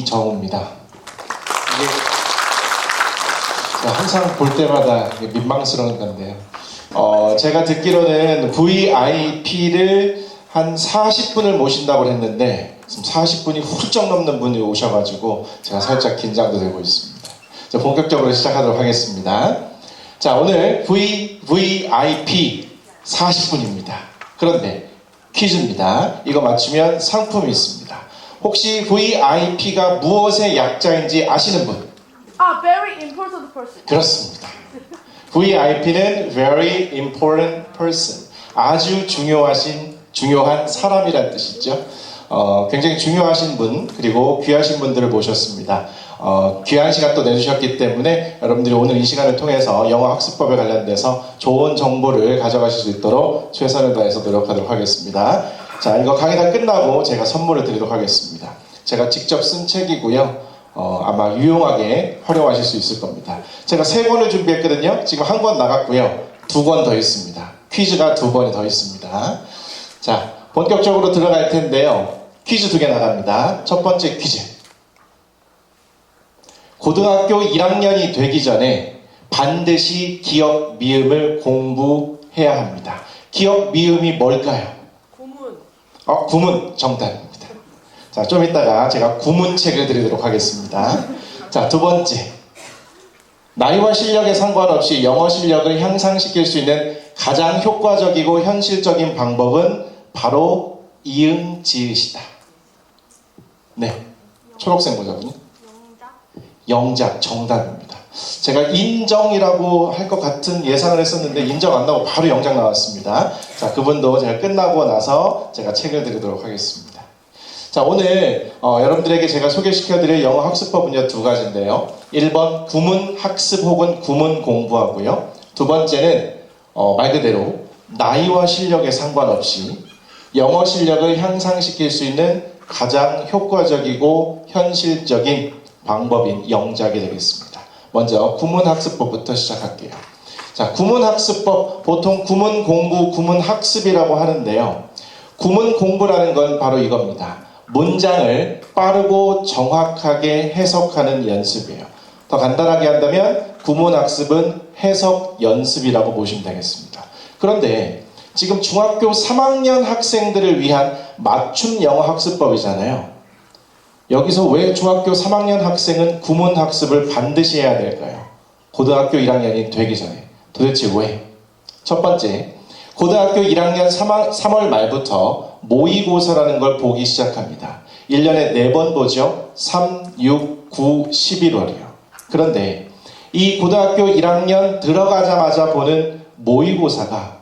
이정우입니다. 이게 항상 볼 때마다 민망스러운 건데요. 제가 듣기로는 VIP를 한 40분을 모신다고 했는데 지금 40분이 훌쩍 넘는 분이 오셔가지고 제가 살짝 긴장도 되고 있습니다. 자, 본격적으로 시작하도록 하겠습니다. 자, 오늘 VVIP 40분입니다. 그런데 퀴즈입니다. 이거 맞추면 상품이 있습니다. 혹시 VIP가 무엇의 약자인지 아시는 분? Very important person. 그렇습니다. VIP는 Very Important Person. 아주 중요한 사람이란 뜻이죠. 굉장히 중요하신 분, 그리고 귀하신 분들을 모셨습니다. 귀한 시간 또 내주셨기 때문에 여러분들이 오늘 이 시간을 통해서 영어 학습법에 관련돼서 좋은 정보를 가져가실 수 있도록 최선을 다해서 노력하도록 하겠습니다. 자, 이거 강의 다 끝나고 제가 선물을 드리도록 하겠습니다. 제가 직접 쓴 책이고요. 아마 유용하게 활용하실 수 있을 겁니다. 제가 3권을 준비했거든요. 지금 1권 나갔고요. 2권 더 있습니다. 퀴즈가 2번이 더 있습니다. 자, 본격적으로 들어갈 텐데요. 퀴즈 2개 나갑니다. 첫 번째 퀴즈. 고등학교 1학년이 되기 전에 반드시 기억 미음을 공부해야 합니다. 기억 미음이 뭘까요? 구문. 구문 정답입니다. 자, 좀 이따가 제가 구문책을 드리도록 하겠습니다. 자, 두 번째. 나이와 실력에 상관없이 영어 실력을 향상시킬 수 있는 가장 효과적이고 현실적인 방법은 바로 이응지읒이다. 네. 초록색 모자군요. 영작 정답입니다. 제가 인정이라고 할 것 같은 예상을 했었는데 인정 안 나오고 바로 영작 나왔습니다. 자, 그분도 제가 끝나고 나서 제가 책을 드리도록 하겠습니다. 자, 오늘 여러분들에게 제가 소개시켜드릴 영어 학습법은요 2가지인데요. 1번 구문 학습 혹은 구문 공부하고요. 두 번째는 말 그대로 나이와 실력에 상관없이 영어 실력을 향상시킬 수 있는 가장 효과적이고 현실적인 방법인 영작이 되겠습니다. 먼저 구문학습법부터 시작할게요. 자, 구문학습법, 보통 구문공부, 구문학습이라고 하는데요. 구문공부라는 건 바로 이겁니다. 문장을 빠르고 정확하게 해석하는 연습이에요. 더 간단하게 한다면 구문학습은 해석 연습이라고 보시면 되겠습니다. 그런데 지금 중학교 3학년 학생들을 위한 맞춤 영어 학습법이잖아요. 여기서 왜 중학교 3학년 학생은 구문학습을 반드시 해야 될까요? 고등학교 1학년이 되기 전에. 도대체 왜? 첫 번째, 고등학교 1학년 3월 말부터 모의고사라는 걸 보기 시작합니다. 1년에 4번 보죠. 3, 6, 9, 11월이요. 그런데 이 고등학교 1학년 들어가자마자 보는 모의고사가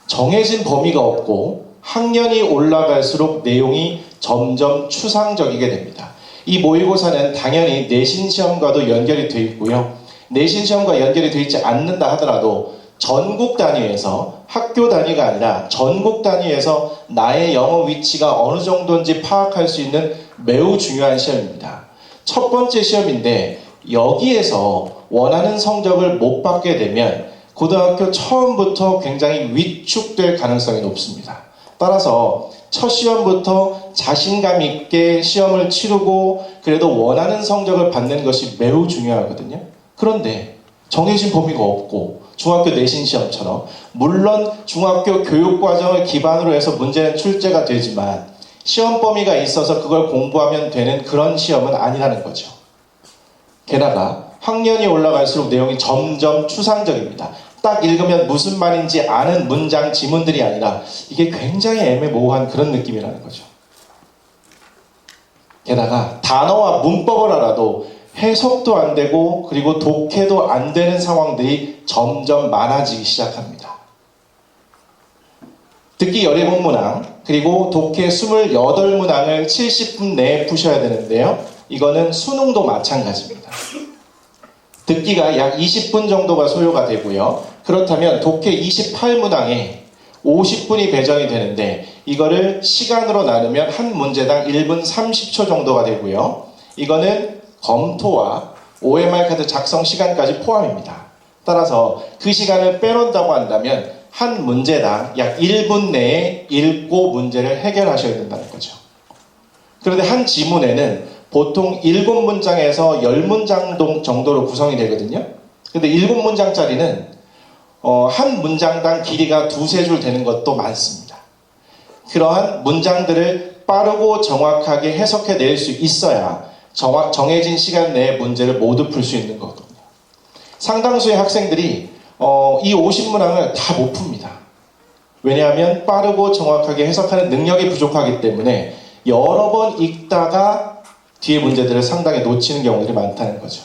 정해진 범위가 없고 학년이 올라갈수록 내용이 점점 추상적이게 됩니다. 이 모의고사는 당연히 내신 시험과도 연결이 되어 있고요. 내신 시험과 연결이 되어 있지 않는다 하더라도 전국 단위에서 학교 단위가 아니라 전국 단위에서 나의 영어 위치가 어느 정도인지 파악할 수 있는 매우 중요한 시험입니다. 첫 번째 시험인데 여기에서 원하는 성적을 못 받게 되면 고등학교 처음부터 굉장히 위축될 가능성이 높습니다. 따라서 첫 시험부터 자신감 있게 시험을 치르고 그래도 원하는 성적을 받는 것이 매우 중요하거든요. 그런데 정해진 범위가 없고 중학교 내신 시험처럼 물론 중학교 교육과정을 기반으로 해서 문제는 출제가 되지만 시험 범위가 있어서 그걸 공부하면 되는 그런 시험은 아니라는 거죠. 게다가 학년이 올라갈수록 내용이 점점 추상적입니다. 딱 읽으면 무슨 말인지 아는 문장, 지문들이 아니라 이게 굉장히 애매모호한 그런 느낌이라는 거죠. 게다가 단어와 문법을 알아도 해석도 안 되고 그리고 독해도 안 되는 상황들이 점점 많아지기 시작합니다. 듣기 17문항 그리고 독해 28문항을 70분 내에 푸셔야 되는데요. 이거는 수능도 마찬가지입니다. 듣기가 약 20분 정도가 소요가 되고요. 그렇다면 독해 28문항에 50분이 배정이 되는데 이거를 시간으로 나누면 한 문제당 1분 30초 정도가 되고요. 이거는 검토와 OMR 카드 작성 시간까지 포함입니다. 따라서 그 시간을 빼놓는다고 한다면 한 문제당 약 1분 내에 읽고 문제를 해결하셔야 된다는 거죠. 그런데 한 지문에는 보통 7문장에서 10문장 정도로 구성이 되거든요. 근데 7문장짜리는 한 문장당 길이가 2-3줄 되는 것도 많습니다. 그러한 문장들을 빠르고 정확하게 해석해낼 수 있어야 정해진 시간 내에 문제를 모두 풀 수 있는 거거든요. 상당수의 학생들이 이 50문항을 다 못 풉니다. 왜냐하면 빠르고 정확하게 해석하는 능력이 부족하기 때문에 여러 번 읽다가 뒤에 문제들을 상당히 놓치는 경우들이 많다는 거죠.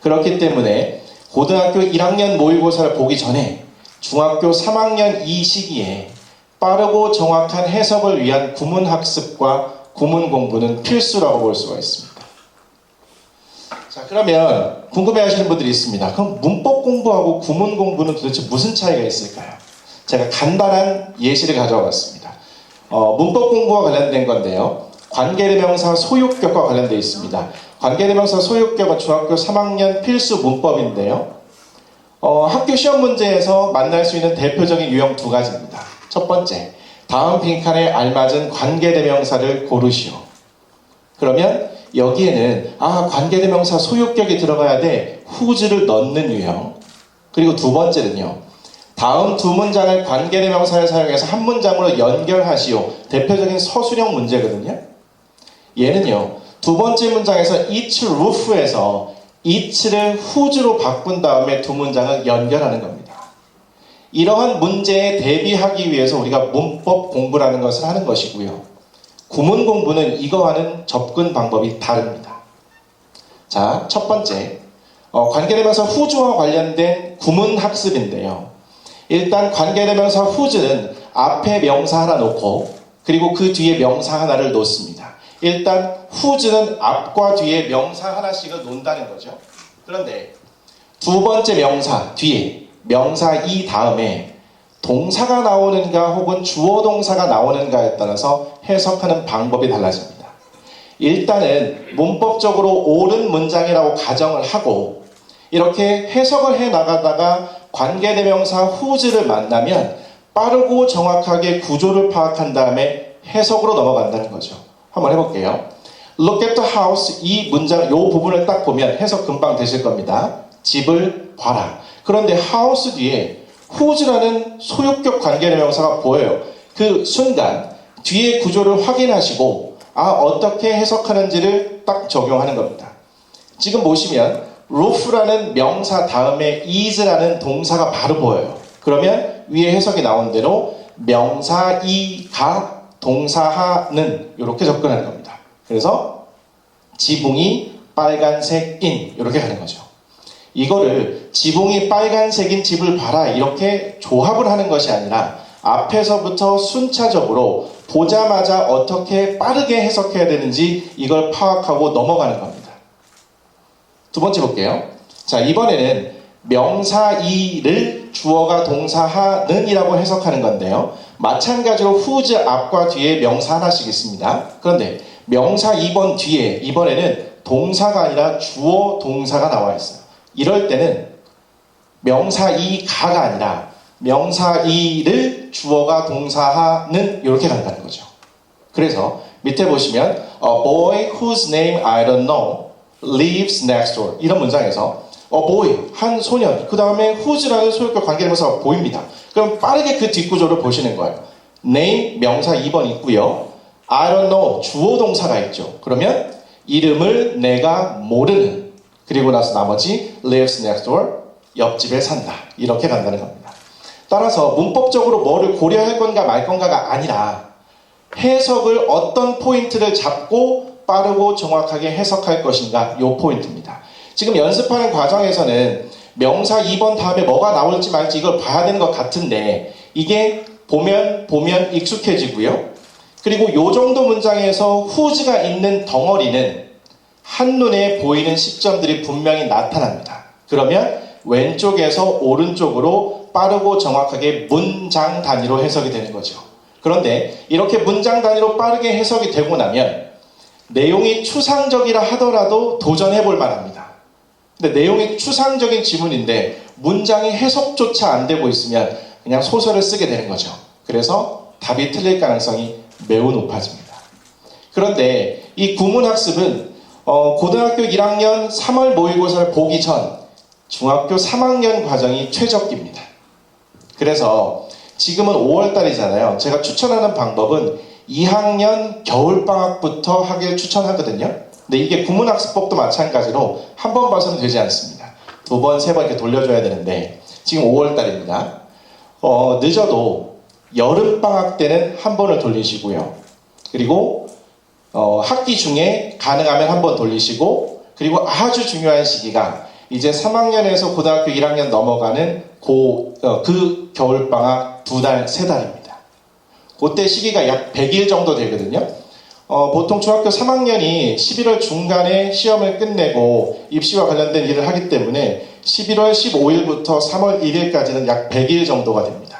그렇기 때문에 고등학교 1학년 모의고사를 보기 전에 중학교 3학년 이 시기에 빠르고 정확한 해석을 위한 구문 학습과 구문 공부는 필수라고 볼 수가 있습니다. 자, 그러면 궁금해하시는 분들이 있습니다. 그럼 문법 공부하고 구문 공부는 도대체 무슨 차이가 있을까요? 제가 간단한 예시를 가져와 봤습니다. 문법 공부와 관련된 건데요. 관계대명사 소유격과 관련되어 있습니다. 관계대명사 소유격은 중학교 3학년 필수 문법인데요. 학교 시험 문제에서 만날 수 있는 대표적인 유형 2가지입니다. 첫 번째, 다음 빈칸에 알맞은 관계대명사를 고르시오. 그러면 여기에는 관계대명사 소유격이 들어가야 돼 whose를 넣는 유형. 그리고 두 번째는요, 다음 두 문장을 관계대명사를 사용해서 한 문장으로 연결하시오. 대표적인 서술형 문제거든요. 얘는요, 두 번째 문장에서 each roof에서 each를 whose로 바꾼 다음에 두 문장을 연결하는 겁니다. 이러한 문제에 대비하기 위해서 우리가 문법 공부라는 것을 하는 것이고요. 구문 공부는 이거와는 접근 방법이 다릅니다. 자, 첫 번째, 관계대명사 whose와 관련된 구문 학습인데요. 일단 관계대명사 whose는 앞에 명사 하나 놓고 그리고 그 뒤에 명사 하나를 놓습니다. 일단 whose는 앞과 뒤에 명사 하나씩을 놓는다는 거죠. 그런데 두 번째 명사 뒤에 명사 이 다음에 동사가 나오는가 혹은 주어 동사가 나오는가에 따라서 해석하는 방법이 달라집니다. 일단은 문법적으로 옳은 문장이라고 가정을 하고 이렇게 해석을 해 나가다가 관계대명사 whose를 만나면 빠르고 정확하게 구조를 파악한 다음에 해석으로 넘어간다는 거죠. 한번 해볼게요. Look at the house. 이 문장, 이 부분을 딱 보면 해석 금방 되실 겁니다. 집을 봐라. 그런데 house 뒤에 whose라는 소유격 관계대명사가 보여요. 그 순간 뒤에 구조를 확인하시고 어떻게 해석하는지를 딱 적용하는 겁니다. 지금 보시면 roof라는 명사 다음에 is라는 동사가 바로 보여요. 그러면 위에 해석이 나온 대로 명사 이가 동사하는 이렇게 접근하는 겁니다. 그래서 지붕이 빨간색인 이렇게 가는 거죠. 이거를 지붕이 빨간색인 집을 봐라 이렇게 조합을 하는 것이 아니라 앞에서부터 순차적으로 보자마자 어떻게 빠르게 해석해야 되는지 이걸 파악하고 넘어가는 겁니다. 두 번째 볼게요. 자, 이번에는 명사 이를 주어가 동사하는 이라고 해석하는 건데요. 마찬가지로 whose 앞과 뒤에 명사 하나씩 있습니다. 그런데 명사 2번 뒤에 이번에는 동사가 아니라 주어 동사가 나와 있어요. 이럴 때는 명사 이가가 아니라 명사 이를 주어가 동사하는 이렇게 간다는 거죠. 그래서 밑에 보시면 A boy whose name I don't know lives next door 이런 문장에서 boy, 한 소년, 그 다음에 whose라는 소유격 관계대명사가 보입니다. 그럼 빠르게 그 뒷구조를 보시는 거예요. name, 명사 2번 있고요. I don't know, 주어 동사가 있죠. 그러면 이름을 내가 모르는, 그리고 나서 나머지 lives next door, 옆집에 산다. 이렇게 간다는 겁니다. 따라서 문법적으로 뭐를 고려할 건가 말 건가가 아니라 해석을 어떤 포인트를 잡고 빠르고 정확하게 해석할 것인가 이 포인트입니다. 지금 연습하는 과정에서는 명사 2번 다음에 뭐가 나올지 말지 이걸 봐야 되는 것 같은데 이게 보면 익숙해지고요. 그리고 이 정도 문장에서 whose가 있는 덩어리는 한눈에 보이는 시점들이 분명히 나타납니다. 그러면 왼쪽에서 오른쪽으로 빠르고 정확하게 문장 단위로 해석이 되는 거죠. 그런데 이렇게 문장 단위로 빠르게 해석이 되고 나면 내용이 추상적이라 하더라도 도전해 볼 만합니다. 근데 내용이 추상적인 지문인데 문장이 해석조차 안 되고 있으면 그냥 소설을 쓰게 되는 거죠. 그래서 답이 틀릴 가능성이 매우 높아집니다. 그런데 이 구문학습은 고등학교 1학년 3월 모의고사를 보기 전 중학교 3학년 과정이 최적기입니다. 그래서 지금은 5월달이잖아요. 제가 추천하는 방법은 2학년 겨울방학부터 하길 추천하거든요. 근데 이게 구문학습법도 마찬가지로 한 번 봐서는 되지 않습니다. 두 번, 세 번 이렇게 돌려줘야 되는데 지금 5월달입니다. 늦어도 여름방학 때는 한 번을 돌리시고요. 그리고 학기 중에 가능하면 한 번 돌리시고, 그리고 아주 중요한 시기가 이제 3학년에서 고등학교 1학년 넘어가는 그 겨울방학 2달, 3달입니다. 그때 시기가 약 100일 정도 되거든요. 보통 중학교 3학년이 11월 중간에 시험을 끝내고 입시와 관련된 일을 하기 때문에 11월 15일부터 3월 1일까지는 약 100일 정도가 됩니다.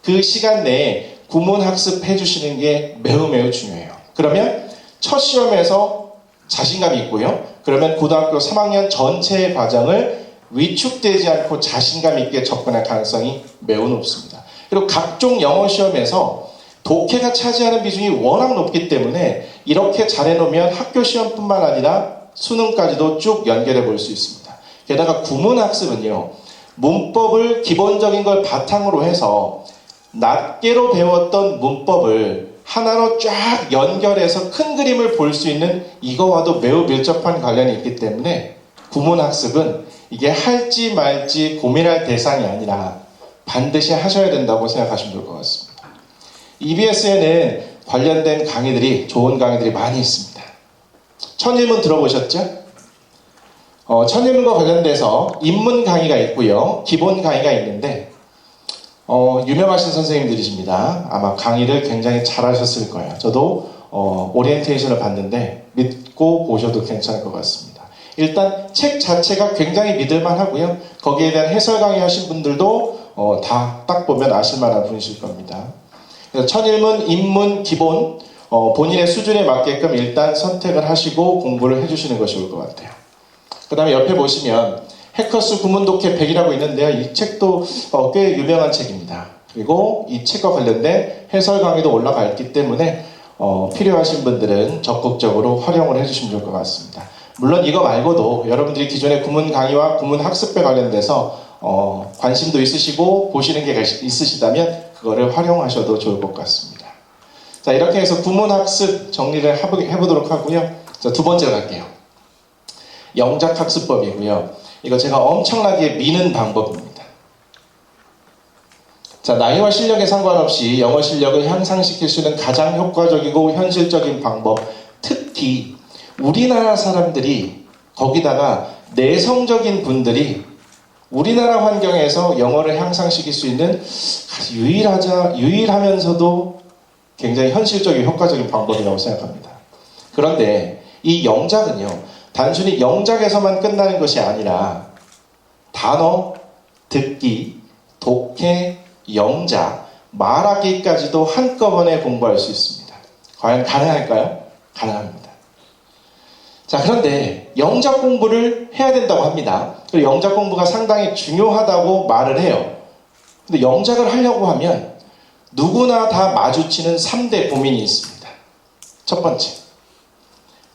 그 시간 내에 구문학습 해주시는 게 매우 매우 중요해요. 그러면 첫 시험에서 자신감이 있고요. 그러면 고등학교 3학년 전체의 과정을 위축되지 않고 자신감 있게 접근할 가능성이 매우 높습니다. 그리고 각종 영어 시험에서 독해가 차지하는 비중이 워낙 높기 때문에 이렇게 잘해놓으면 학교 시험뿐만 아니라 수능까지도 쭉 연결해 볼 수 있습니다. 게다가 구문학습은요, 문법을 기본적인 걸 바탕으로 해서 낱개로 배웠던 문법을 하나로 쫙 연결해서 큰 그림을 볼 수 있는 이거와도 매우 밀접한 관련이 있기 때문에 구문학습은 이게 할지 말지 고민할 대상이 아니라 반드시 하셔야 된다고 생각하시면 좋을 것 같습니다. EBS에는 관련된 강의들이, 좋은 강의들이 많이 있습니다. 천일문 들어보셨죠? 천일문과 관련돼서 입문 강의가 있고요. 기본 강의가 있는데 유명하신 선생님들이십니다. 아마 강의를 굉장히 잘하셨을 거예요. 저도 오리엔테이션을 봤는데 믿고 보셔도 괜찮을 것 같습니다. 일단 책 자체가 굉장히 믿을만 하고요. 거기에 대한 해설 강의 하신 분들도 다 딱 보면 아실만한 분이실 겁니다. 그래서 천일문, 입문, 기본 본인의 수준에 맞게끔 일단 선택을 하시고 공부를 해주시는 것이 좋을 것 같아요. 그 다음에 옆에 보시면 해커스 구문독해 100이라고 있는데요. 이 책도 꽤 유명한 책입니다. 그리고 이 책과 관련된 해설 강의도 올라가 있기 때문에 필요하신 분들은 적극적으로 활용을 해주시면 좋을 것 같습니다. 물론 이거 말고도 여러분들이 기존의 구문 강의와 구문 학습에 관련돼서 관심도 있으시고 보시는 게 있으시다면 그거를 활용하셔도 좋을 것 같습니다. 자, 이렇게 해서 구문 학습 정리를 해보도록 하고요. 자, 두 번째로 갈게요. 영작 학습법이고요. 이거 제가 엄청나게 미는 방법입니다. 자, 나이와 실력에 상관없이 영어 실력을 향상시킬 수 있는 가장 효과적이고 현실적인 방법, 특히 우리나라 사람들이, 거기다가 내성적인 분들이 우리나라 환경에서 영어를 향상시킬 수 있는 유일하면서도 굉장히 현실적이고 효과적인 방법이라고 생각합니다. 그런데 이 영작은요, 단순히 영작에서만 끝나는 것이 아니라 단어, 듣기, 독해, 영작, 말하기까지도 한꺼번에 공부할 수 있습니다. 과연 가능할까요? 가능합니다. 자, 그런데 영작 공부를 해야 된다고 합니다. 그리고 영작 공부가 상당히 중요하다고 말을 해요. 근데 영작을 하려고 하면 누구나 다 마주치는 3대 고민이 있습니다. 첫 번째,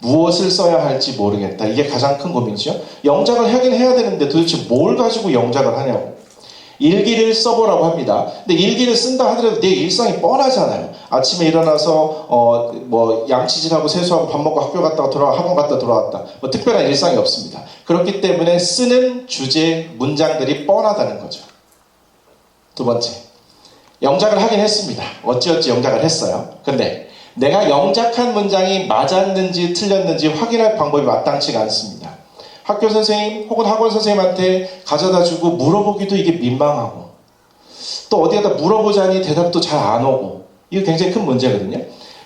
무엇을 써야 할지 모르겠다. 이게 가장 큰 고민이죠. 영작을 하긴 해야 되는데 도대체 뭘 가지고 영작을 하냐고. 일기를 써보라고 합니다. 근데 일기를 쓴다 하더라도 내 일상이 뻔하잖아요. 아침에 일어나서 양치질하고 세수하고 밥 먹고 학교 갔다가 학원 갔다 돌아왔다. 특별한 일상이 없습니다. 그렇기 때문에 쓰는 주제, 문장들이 뻔하다는 거죠. 두 번째, 영작을 하긴 했습니다. 어찌어찌 영작을 했어요. 근데 내가 영작한 문장이 맞았는지 틀렸는지 확인할 방법이 마땅치가 않습니다. 학교 선생님 혹은 학원 선생님한테 가져다 주고 물어보기도 이게 민망하고, 또 어디에다 물어보자니 대답도 잘 안 오고, 이거 굉장히 큰 문제거든요.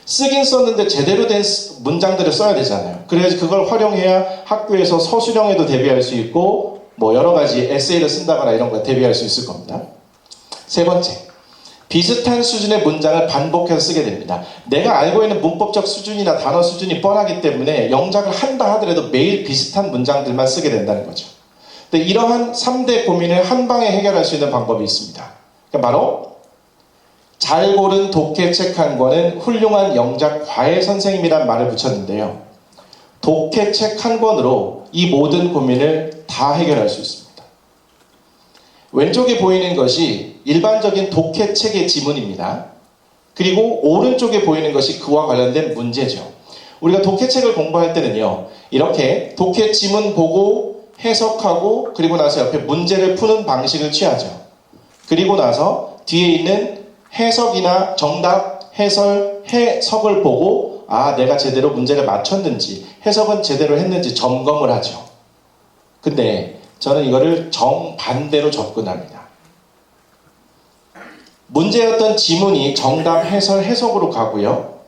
쓰긴 썼는데 제대로 된 문장들을 써야 되잖아요. 그래야지 그걸 활용해야 학교에서 서술형에도 대비할 수 있고 여러 가지 에세이를 쓴다거나 이런 거 대비할 수 있을 겁니다. 세 번째, 비슷한 수준의 문장을 반복해서 쓰게 됩니다. 내가 알고 있는 문법적 수준이나 단어 수준이 뻔하기 때문에 영작을 한다 하더라도 매일 비슷한 문장들만 쓰게 된다는 거죠. 근데 이러한 3대 고민을 한 방에 해결할 수 있는 방법이 있습니다. 바로 잘 고른 독해 책 한 권은 훌륭한 영작 과외 선생님이란 말을 붙였는데요. 독해책 한 권으로 이 모든 고민을 다 해결할 수 있습니다. 왼쪽에 보이는 것이 일반적인 독해책의 지문입니다. 그리고 오른쪽에 보이는 것이 그와 관련된 문제죠. 우리가 독해책을 공부할 때는요, 이렇게 독해 지문 보고 해석하고 그리고 나서 옆에 문제를 푸는 방식을 취하죠. 그리고 나서 뒤에 있는 해석이나 정답, 해설, 해석을 보고 내가 제대로 문제를 맞췄는지 해석은 제대로 했는지 점검을 하죠. 근데 저는 이거를 정반대로 접근합니다. 문제였던 지문이 정답, 해설, 해석으로 가고요.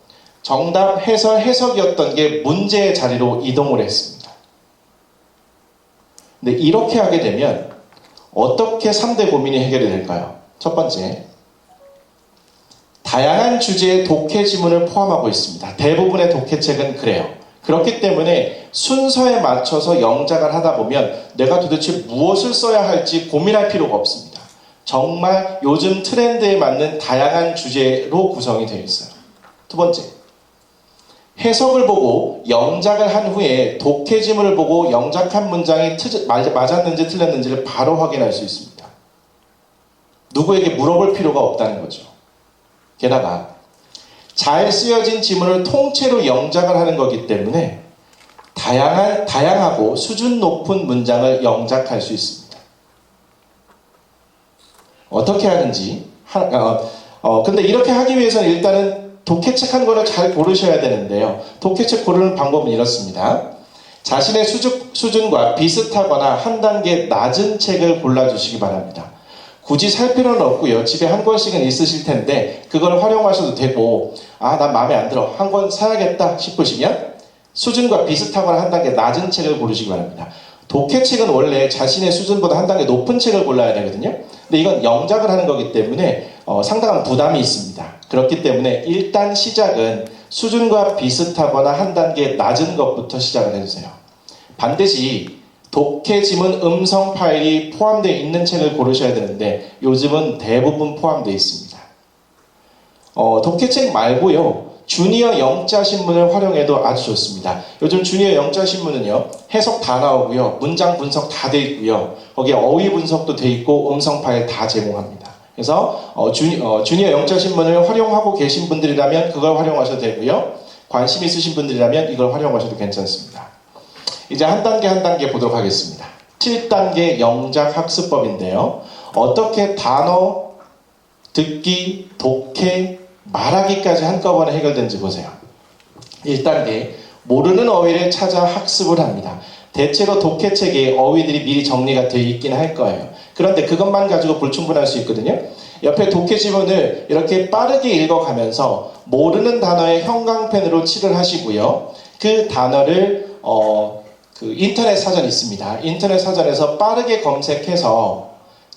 정답, 해설, 해석이었던 게 문제의 자리로 이동을 했습니다. 근데 이렇게 하게 되면 어떻게 3대 고민이 해결이 될까요? 첫 번째, 다양한 주제의 독해 지문을 포함하고 있습니다. 대부분의 독해책은 그래요. 그렇기 때문에 순서에 맞춰서 영작을 하다 보면 내가 도대체 무엇을 써야 할지 고민할 필요가 없습니다. 정말 요즘 트렌드에 맞는 다양한 주제로 구성이 되어 있어요. 두 번째, 해석을 보고 영작을 한 후에 독해 지문을 보고 영작한 문장이 맞았는지 틀렸는지를 바로 확인할 수 있습니다. 누구에게 물어볼 필요가 없다는 거죠. 게다가 잘 쓰여진 지문을 통째로 영작을 하는 거기 때문에 다양하고 수준 높은 문장을 영작할 수 있습니다. 어떻게 하는지 근데 이렇게 하기 위해서는 일단은 독해책 한 권을 잘 고르셔야 되는데요. 독해책 고르는 방법은 이렇습니다. 자신의 수준과 비슷하거나 한 단계 낮은 책을 골라주시기 바랍니다. 굳이 살 필요는 없고요. 집에 한 권씩은 있으실 텐데 그걸 활용하셔도 되고 난 마음에 안 들어. 한 권 사야겠다 싶으시면 수준과 비슷하거나 한 단계 낮은 책을 고르시기 바랍니다. 독해책은 원래 자신의 수준보다 한 단계 높은 책을 골라야 되거든요. 근데 이건 영작을 하는 거기 때문에 상당한 부담이 있습니다. 그렇기 때문에 일단 시작은 수준과 비슷하거나 한 단계 낮은 것부터 시작을 해주세요. 반드시 독해 지문 음성 파일이 포함되어 있는 책을 고르셔야 되는데 요즘은 대부분 포함되어 있습니다. 독해책 말고요. 주니어 영자 신문을 활용해도 아주 좋습니다. 요즘 주니어 영자 신문은요. 해석 다 나오고요. 문장 분석 다 돼 있고요. 거기에 어휘 분석도 돼 있고 음성 파일 다 제공합니다. 그래서 주니어 영자 신문을 활용하고 계신 분들이라면 그걸 활용하셔도 되고요. 관심 있으신 분들이라면 이걸 활용하셔도 괜찮습니다. 이제 한 단계 한 단계 보도록 하겠습니다. 7단계 영작 학습법인데요. 어떻게 단어, 듣기, 독해, 말하기까지 한꺼번에 해결되는지 보세요. 1단계, 모르는 어휘를 찾아 학습을 합니다. 대체로 독해책에 어휘들이 미리 정리가 되어 있긴 할 거예요. 그런데 그것만 가지고 불충분할 수 있거든요. 옆에 독해 지문을 이렇게 빠르게 읽어가면서 모르는 단어의 형광펜으로 칠을 하시고요. 그 단어를 인터넷 사전이 있습니다. 인터넷 사전에서 빠르게 검색해서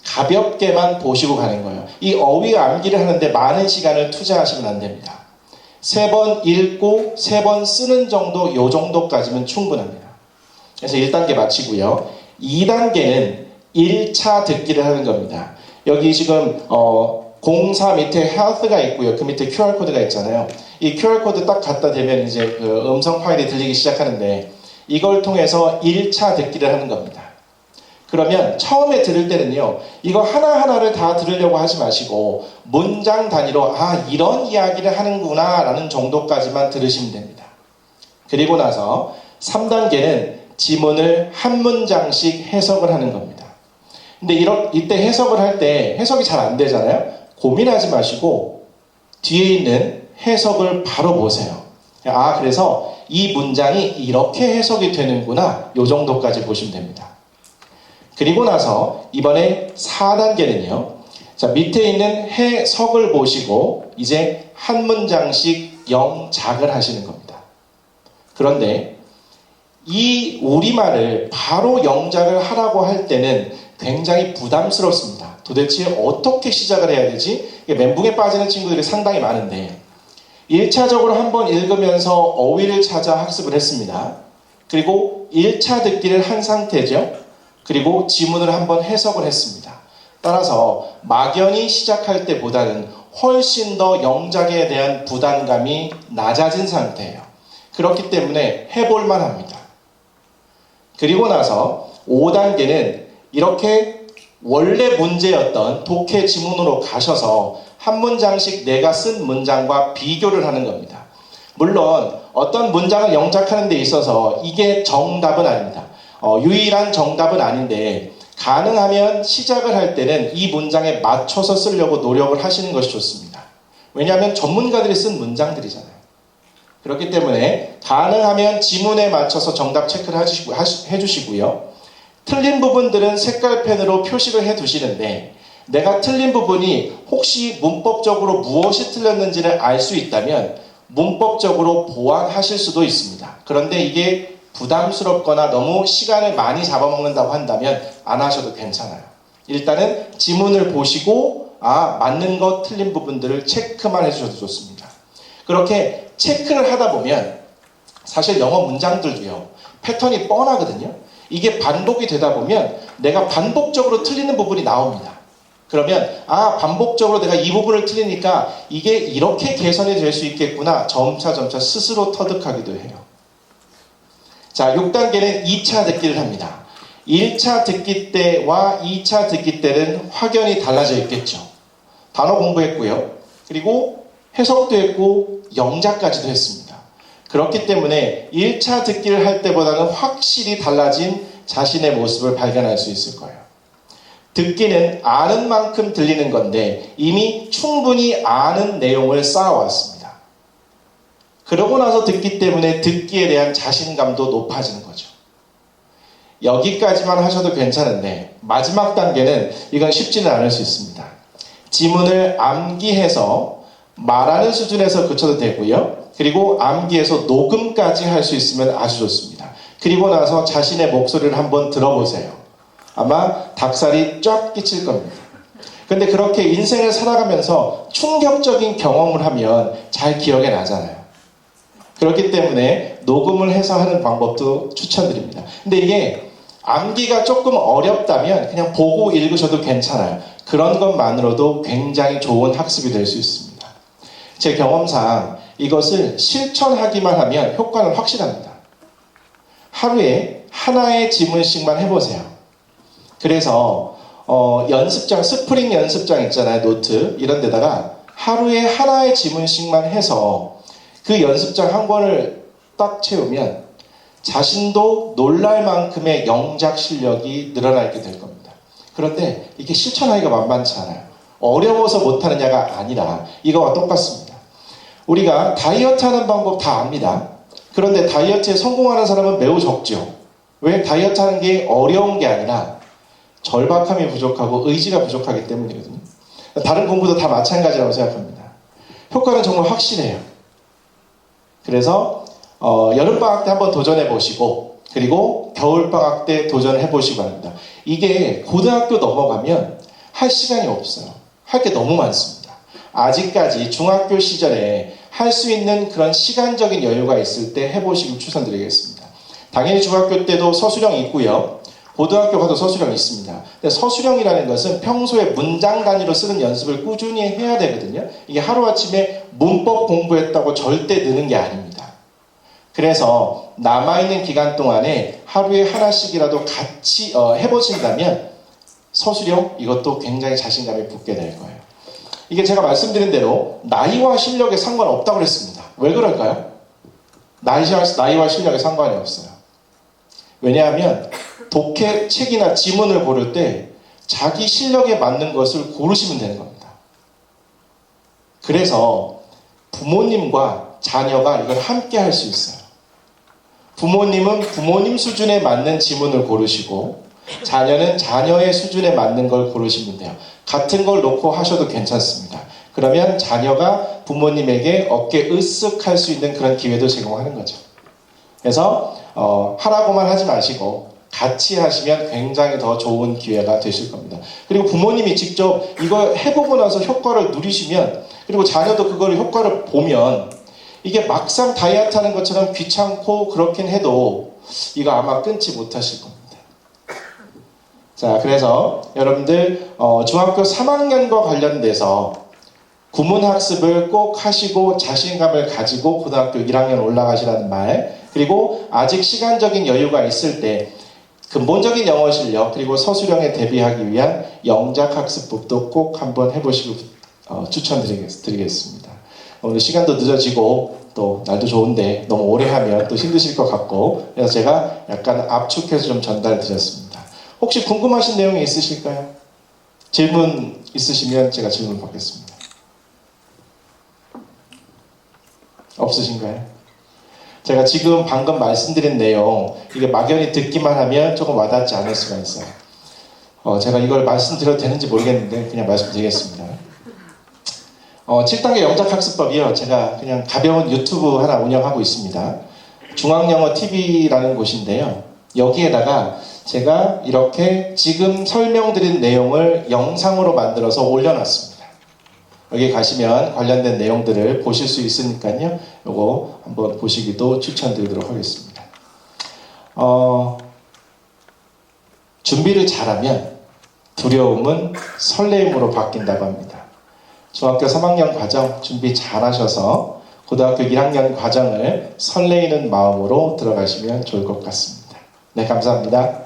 가볍게만 보시고 가는 거예요. 이 어휘 암기를 하는데 많은 시간을 투자하시면 안 됩니다. 3번 읽고 3번 쓰는 정도, 요 정도까지면 충분합니다. 그래서 1단계 마치고요. 2단계는 1차 듣기를 하는 겁니다. 여기 지금 공사 밑에 health가 있고요. 그 밑에 QR코드가 있잖아요. 이 QR코드 딱 갖다 대면 이제 그 음성 파일이 들리기 시작하는데 이걸 통해서 1차 듣기를 하는 겁니다. 그러면 처음에 들을 때는요. 이거 하나하나를 다 들으려고 하지 마시고 문장 단위로 이런 이야기를 하는구나 라는 정도까지만 들으시면 됩니다. 그리고 나서 3단계는 지문을 한 문장씩 해석을 하는 겁니다. 근데 이때 해석을 할 때 해석이 잘 안 되잖아요. 고민하지 마시고 뒤에 있는 해석을 바로 보세요. 그래서 이 문장이 이렇게 해석이 되는구나. 요 정도까지 보시면 됩니다. 그리고 나서 이번에 4단계는요. 자, 밑에 있는 해석을 보시고 이제 한 문장씩 영작을 하시는 겁니다. 그런데 이 우리말을 바로 영작을 하라고 할 때는 굉장히 부담스럽습니다. 도대체 어떻게 시작을 해야 되지? 멘붕에 빠지는 친구들이 상당히 많은데 1차적으로 한번 읽으면서 어휘를 찾아 학습을 했습니다. 그리고 1차 듣기를 한 상태죠. 그리고 지문을 한번 해석을 했습니다. 따라서 막연히 시작할 때보다는 훨씬 더 영작에 대한 부담감이 낮아진 상태예요. 그렇기 때문에 해볼만 합니다. 그리고 나서 5단계는 이렇게 원래 문제였던 독해 지문으로 가셔서 한 문장씩 내가 쓴 문장과 비교를 하는 겁니다. 물론 어떤 문장을 영작하는 데 있어서 이게 정답은 아닙니다. 유일한 정답은 아닌데 가능하면 시작을 할 때는 이 문장에 맞춰서 쓰려고 노력을 하시는 것이 좋습니다. 왜냐하면 전문가들이 쓴 문장들이잖아요. 그렇기 때문에 가능하면 지문에 맞춰서 정답 체크를 해주시고요. 틀린 부분들은 색깔펜으로 표식을 해두시는데 내가 틀린 부분이 혹시 문법적으로 무엇이 틀렸는지를 알 수 있다면 문법적으로 보완하실 수도 있습니다. 그런데 이게 부담스럽거나 너무 시간을 많이 잡아먹는다고 한다면 안 하셔도 괜찮아요. 일단은 지문을 보시고 맞는 것 틀린 부분들을 체크만 해주셔도 좋습니다. 그렇게 체크를 하다 보면 사실 영어 문장들도요. 패턴이 뻔하거든요. 이게 반복이 되다 보면 내가 반복적으로 틀리는 부분이 나옵니다. 그러면 반복적으로 내가 이 부분을 틀리니까 이게 이렇게 개선이 될 수 있겠구나 점차 스스로 터득하기도 해요. 자, 6단계는 2차 듣기를 합니다. 1차 듣기 때와 2차 듣기 때는 확연히 달라져 있겠죠. 단어 공부했고요. 그리고 해석도 했고 영작까지도 했습니다. 그렇기 때문에 1차 듣기를 할 때보다는 확실히 달라진 자신의 모습을 발견할 수 있을 거예요. 듣기는 아는 만큼 들리는 건데 이미 충분히 아는 내용을 쌓아왔습니다. 그러고 나서 듣기 때문에 듣기에 대한 자신감도 높아지는 거죠. 여기까지만 하셔도 괜찮은데 마지막 단계는 이건 쉽지는 않을 수 있습니다. 지문을 암기해서 말하는 수준에서 그쳐도 되고요. 그리고 암기해서 녹음까지 할 수 있으면 아주 좋습니다. 그리고 나서 자신의 목소리를 한번 들어보세요. 아마 닭살이 쫙 끼칠 겁니다. 근데 그렇게 인생을 살아가면서 충격적인 경험을 하면 잘 기억에 나잖아요. 그렇기 때문에 녹음을 해서 하는 방법도 추천드립니다. 근데 이게 암기가 조금 어렵다면 그냥 보고 읽으셔도 괜찮아요. 그런 것만으로도 굉장히 좋은 학습이 될 수 있습니다. 제 경험상 이것을 실천하기만 하면 효과는 확실합니다. 하루에 하나의 지문씩만 해보세요. 그래서 연습장, 스프링 연습장 있잖아요. 노트 이런 데다가 하루에 하나의 지문씩만 해서 그 연습장 한 권을 딱 채우면 자신도 놀랄 만큼의 영작 실력이 늘어나게 될 겁니다. 그런데 이게 실천하기가 만만치 않아요. 어려워서 못하느냐가 아니라 이거와 똑같습니다. 우리가 다이어트 하는 방법 다 압니다. 그런데 다이어트에 성공하는 사람은 매우 적죠. 왜? 다이어트 하는 게 어려운 게 아니라 절박함이 부족하고 의지가 부족하기 때문이거든요. 다른 공부도 다 마찬가지라고 생각합니다. 효과는 정말 확실해요. 그래서 여름방학 때 한번 도전해 보시고 그리고 겨울방학 때 도전해 보시기 바랍니다. 이게 고등학교 넘어가면 할 시간이 없어요. 할 게 너무 많습니다. 아직까지 중학교 시절에 할 수 있는 그런 시간적인 여유가 있을 때 해보시길 추천드리겠습니다. 당연히 중학교 때도 서술형이 있고요. 고등학교 가도 서술형이 있습니다. 근데 서술형이라는 것은 평소에 문장 단위로 쓰는 연습을 꾸준히 해야 되거든요. 이게 하루아침에 문법 공부했다고 절대 느는 게 아닙니다. 그래서 남아있는 기간 동안에 하루에 하나씩이라도 같이 해보신다면 서술형 이것도 굉장히 자신감이 붙게 될 거예요. 이게 제가 말씀드린 대로 나이와 실력에 상관없다고 그랬습니다. 왜 그럴까요? 나이와 실력에 상관이 없어요. 왜냐하면 독해 책이나 지문을 고를 때 자기 실력에 맞는 것을 고르시면 되는 겁니다. 그래서 부모님과 자녀가 이걸 함께 할 수 있어요. 부모님은 부모님 수준에 맞는 지문을 고르시고 자녀는 자녀의 수준에 맞는 걸 고르시면 돼요. 같은 걸 놓고 하셔도 괜찮습니다. 그러면 자녀가 부모님에게 어깨 으쓱 할 수 있는 그런 기회도 제공하는 거죠. 그래서 하라고만 하지 마시고 같이 하시면 굉장히 더 좋은 기회가 되실 겁니다. 그리고 부모님이 직접 이거 해보고 나서 효과를 누리시면 그리고 자녀도 그걸 효과를 보면 이게 막상 다이어트 하는 것처럼 귀찮고 그렇긴 해도 이거 아마 끊지 못하실 겁니다. 자, 그래서 여러분들 중학교 3학년과 관련돼서 구문학습을 꼭 하시고 자신감을 가지고 고등학교 1학년 올라가시라는 말, 그리고 아직 시간적인 여유가 있을 때 근본적인 영어 실력 그리고 서술형에 대비하기 위한 영작학습법도 꼭 한번 해보시고 추천드리겠습니다. 오늘 시간도 늦어지고 또 날도 좋은데 너무 오래 하면 또 힘드실 것 같고, 그래서 제가 약간 압축해서 좀 전달드렸습니다. 혹시 궁금하신 내용이 있으실까요? 질문 있으시면 제가 질문 받겠습니다. 없으신가요? 제가 지금 방금 말씀드린 내용, 이게 막연히 듣기만 하면 조금 와닿지 않을 수가 있어요. 제가 이걸 말씀드려도 되는지 모르겠는데 그냥 말씀드리겠습니다. 7단계 영작학습법이요. 제가 그냥 가벼운 유튜브 하나 운영하고 있습니다. 중앙영어TV라는 곳인데요. 여기에다가 제가 이렇게 지금 설명드린 내용을 영상으로 만들어서 올려놨습니다. 여기 가시면 관련된 내용들을 보실 수 있으니까요. 요거 한번 보시기도 추천드리도록 하겠습니다. 준비를 잘하면 두려움은 설레임으로 바뀐다고 합니다. 중학교 3학년 과정 준비 잘하셔서 고등학교 1학년 과정을 설레이는 마음으로 들어가시면 좋을 것 같습니다. 네, 감사합니다.